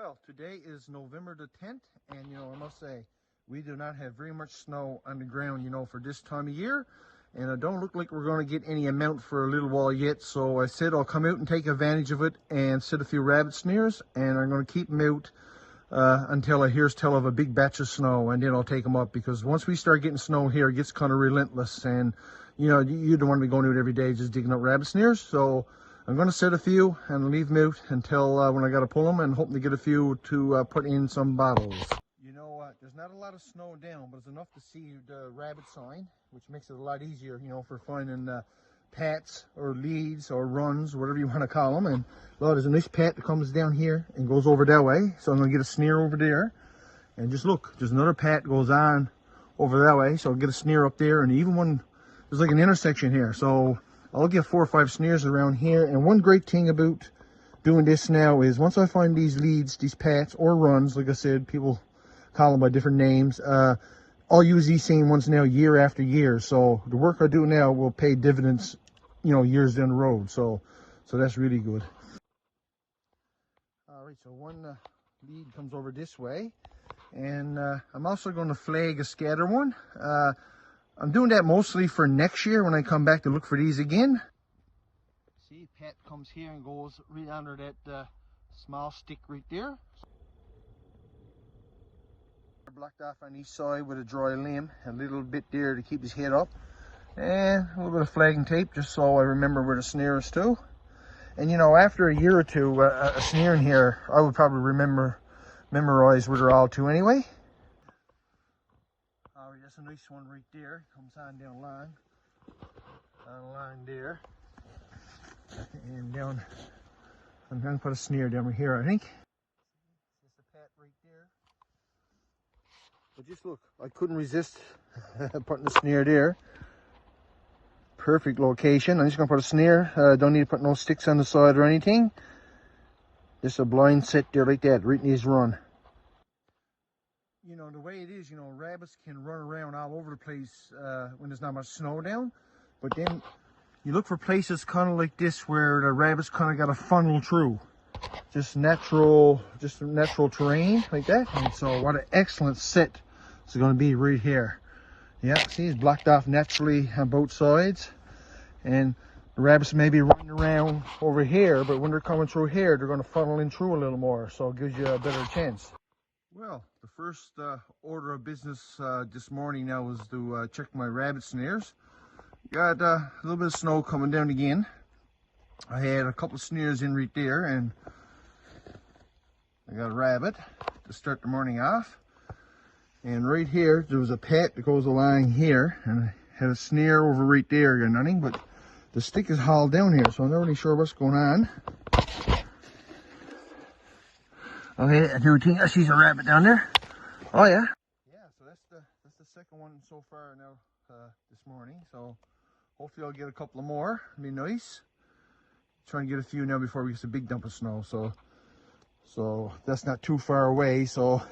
Well, today is November the 10th, and I must say, we do not have very much snow on the ground, for this time of year, and it don't look like we're going to get any amount for a little while yet. So I said I'll come out and take advantage of it and set a few rabbit snares, and I'm going to keep them out until I hear tell of a big batch of snow, and then I'll take them up, because once we start getting snow here, it gets kind of relentless, and you don't want to be going out every day just digging up rabbit snares. So I'm going to set a few and leave them out until when I got to pull them, and hoping to get a few to put in some bottles. There's not a lot of snow down, but it's enough to see the rabbit sign, which makes it a lot easier, for finding pats or leads or runs, whatever you want to call them. And well, there's a nice pat that comes down here and goes over that way, so I'm going to get a snare over there. And just look, there's another pat goes on over that way, so I'll get a snare up there. And even when there's like an intersection here, so I'll get 4 or 5 snares around here. And one great thing about doing this now is once I find these leads, these pats or runs, like I said, people call them by different names, I'll use these same ones now year after year. So the work I do now will pay dividends, years down the road. So that's really good. All right, so one lead comes over this way, and I'm also going to flag a scatter one. I'm doing that mostly for next year when I come back to look for these again. See, pat comes here and goes right under that small stick right there. Blocked off on each side with a dry limb, a little bit there to keep his head up, and a little bit of flagging tape just so I remember where the snare is too. And after a year or two, a snare in here, I would probably memorize where they're all to anyway. All right, that's a nice one right there. Comes on down the line there, and down. I'm going to put a snare down here, I think. Just a pat right there. But just look, I couldn't resist putting the snare there. Perfect location. I'm just going to put a snare. Don't need to put no sticks on the side or anything. Just a blind set there like that, right in his run. The way it is, rabbits can run around all over the place when there's not much snow down. But then you look for places kind of like this where the rabbits kind of got to funnel through. Just natural terrain like that. And so what an excellent set it's going to be right here. Yeah, see, it's blocked off naturally on both sides, and the rabbits may be running around over here, but when they're coming through here, they're going to funnel in through a little more, so it gives you a better chance. Well, the first order of business this morning now was to check my rabbit snares. Got a little bit of snow coming down again. I had a couple of snares in right there, and I got a rabbit to start the morning off. And right here, there was a pat that goes along here, and I had a snare over right there, nothing, but the stick is hauled down here, so I'm not really sure what's going on. Okay, I do think I see a rabbit down there. Oh yeah. Yeah, so that's the second one so far now this morning. So hopefully I'll get a couple of more. It'd be nice. Trying to get a few now before we get a big dump of snow. So that's not too far away. So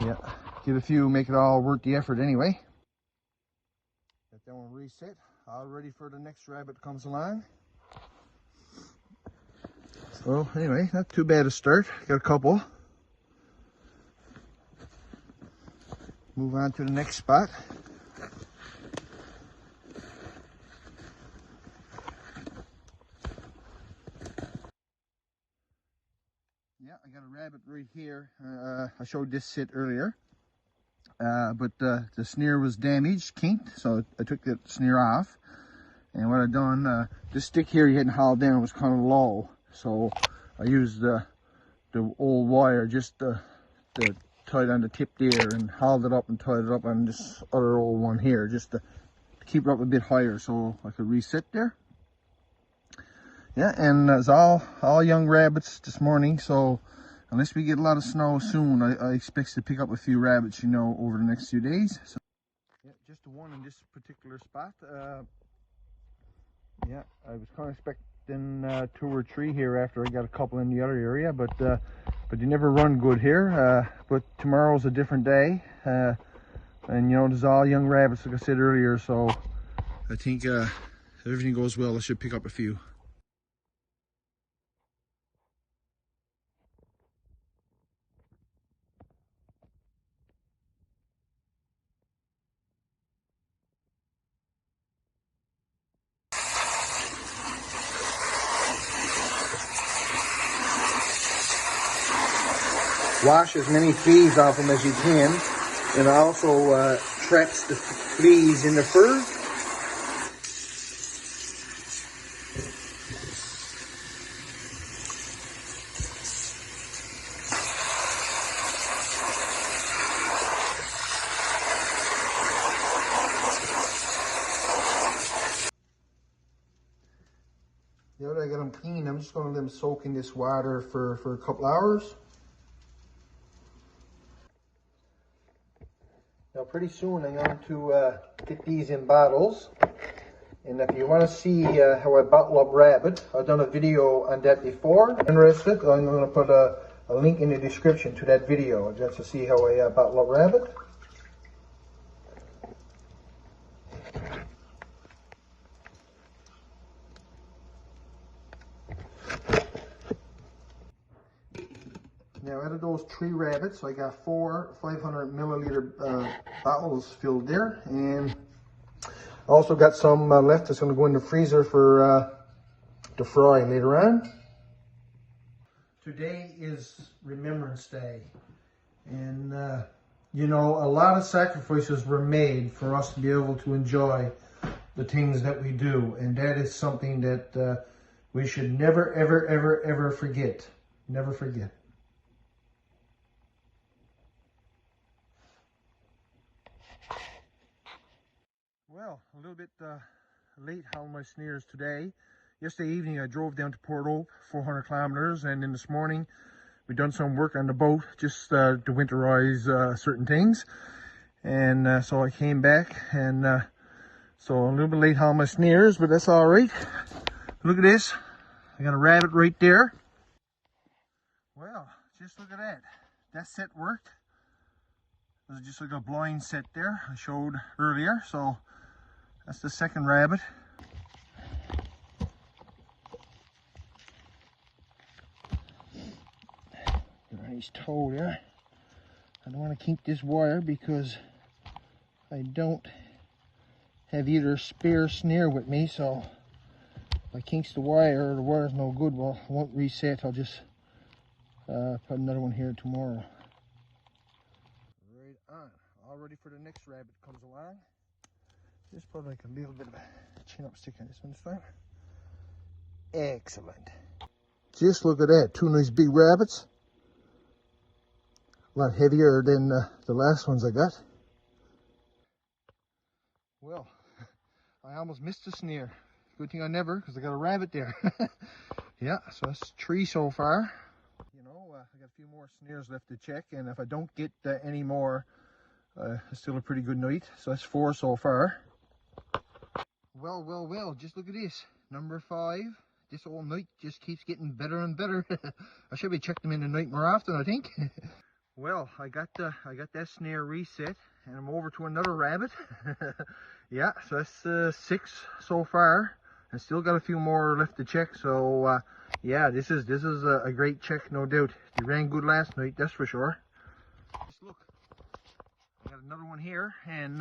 yeah, get a few, make it all worth the effort anyway. Got that one reset. All ready for the next rabbit that comes along. So anyway, not too bad a start. Got a couple. Move on to the next spot. Yeah, I got a rabbit right here. I showed this sit earlier, but the snare was damaged, kinked, so I took the snare off. And what I done, this stick here you hadn't hauled down was kind of low, so I used the old wire just to tie it on the tip there, and hauled it up and tied it up on this other old one here, just to keep it up a bit higher so I could reset there. Yeah, and it's all young rabbits this morning, so unless we get a lot of snow soon, I expect to pick up a few rabbits, over the next few days. So, yeah, just the one in this particular spot. Yeah, I was kind of expecting 2 or 3 here after I got a couple in the other area, but you never run good here. But tomorrow's a different day, and there's all young rabbits, like I said earlier, so I think if everything goes well, I should pick up a few. wash as many fleas off them as you can. And it also traps the fleas in the fur. Now that I got them clean, I'm just going to let them soak in this water for a couple hours. Now pretty soon I'm going to get these in bottles. And if you want to see how I bottle up rabbit, I've done a video on that before. If you're interested, I'm going to put a link in the description to that video just to see how I bottle up rabbit. Now out of those 3 rabbits, I got 4 500 milliliter bottles filled there, and I also got some left that's going to go in the freezer for to fry later on. Today is Remembrance Day, and you know, a lot of sacrifices were made for us to be able to enjoy the things that we do, and that is something that we should never, ever, ever, ever forget. Never forget. Well, a little bit late hauling my snares today. Yesterday evening I drove down to Port Hope, 400 kilometers, and then this morning we done some work on the boat just to winterize certain things. And so I came back, and so a little bit late hauling my snares, but that's all right. Look at this. I got a rabbit right there. Well, just look at that. That set worked. There's just like a blind set there I showed earlier. So that's the second rabbit. He's toe there. I don't want to kink this wire because I don't have either spare snare with me, so if I kinks the wire or the wire's no good, well, I won't reset. I'll just put another one here tomorrow. Right on. All ready for the next rabbit comes along. Just put like a little bit of a chin up stick on this one this time. Excellent. Just look at that. 2 nice big rabbits. A lot heavier than the last ones I got. Well, I almost missed the snare. Good thing I never, because I got a rabbit there. Yeah, so that's 3 so far. You know, I got a few more snares left to check, and if I don't get any more, it's still a pretty good night. So that's 4 so far. Well, well, well, just look at this. Number 5. This old night just keeps getting better and better. I should be checking them in the night more often, I think. Well, I got that snare reset, and I'm over to another rabbit. Yeah, so that's 6 so far. I still got a few more left to check. So yeah, this is a great check, no doubt. They ran good last night, that's for sure. Just look, I got another one here, and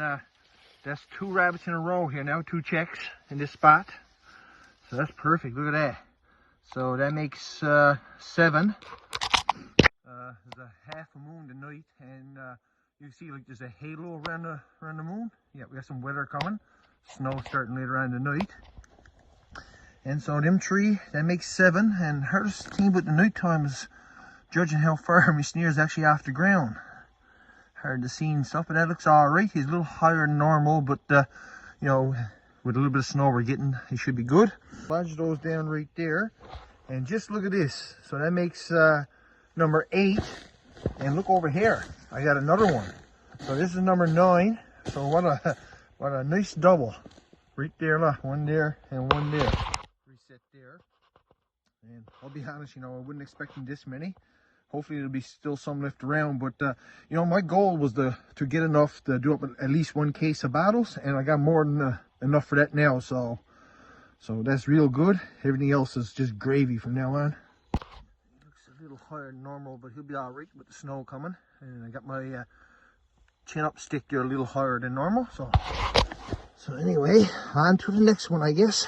that's 2 rabbits in a row here now, 2 checks in this spot. So that's perfect. Look at that. So that makes 7. There's a half a moon tonight, and you see like there's a halo around the moon. Yeah, we got some weather coming. Snow starting later on tonight. And so them 3, that makes 7. And hardest thing about the night time is judging how far my snare is actually off the ground. Hard to see and stuff, but that looks all right. He's a little higher than normal, but you know, with a little bit of snow we're getting, he should be good. Lodge those down right there, and just look at this. So that makes number 8, and look over here, I got another one. So this is number 9. So what a nice double right there. Look, 1 there and 1 there. Reset there. And I'll be honest, you know, I wasn't expecting this many. Hopefully there'll be still some left around, but you know, my goal was to get enough to do up at least 1 case of bottles, and I got more than enough for that now. So that's real good. Everything else is just gravy from now on. A little higher than normal, but he'll be all right with the snow coming. And I got my chin up stick there a little higher than normal. So anyway, on to the next one, I guess.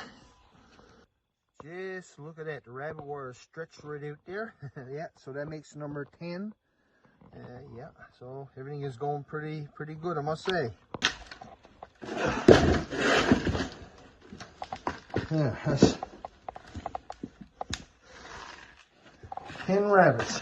Just look at that. The rabbit wire is stretched right out there. Yeah, so that makes number 10. Yeah, so everything is going pretty good, I must say. Yeah, that's 10 rabbits.